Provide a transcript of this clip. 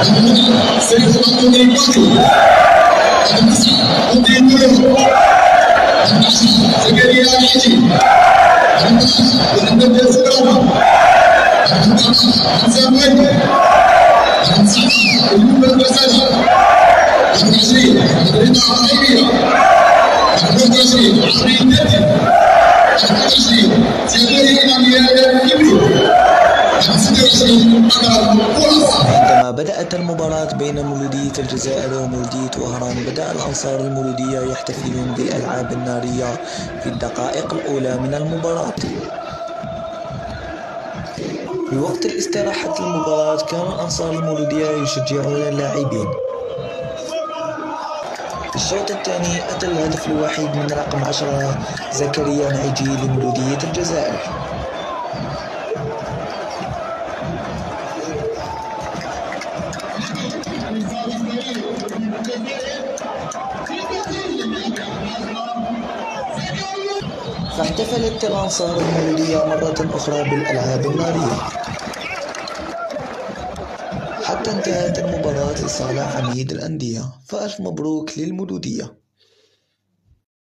عندما بدأت المباراة بين مولودية الجزائر ومولودية وهران، بدأ الأنصار المولودية يحتفلون بالألعاب النارية في الدقائق الأولى من المباراة. في وقت الاستراحة المباراة كان الأنصار المولودية يشجعون اللاعبين. في الشوط الثاني أتى الهدف الوحيد من رقم 10 زكريا نعيجي لمولودية الجزائر. فاحتفلت الأنصار المولودية مرة أخرى بالألعاب النارية حتى انتهت المباراة لصالح عميد الأندية. فألف مبروك للمولودية.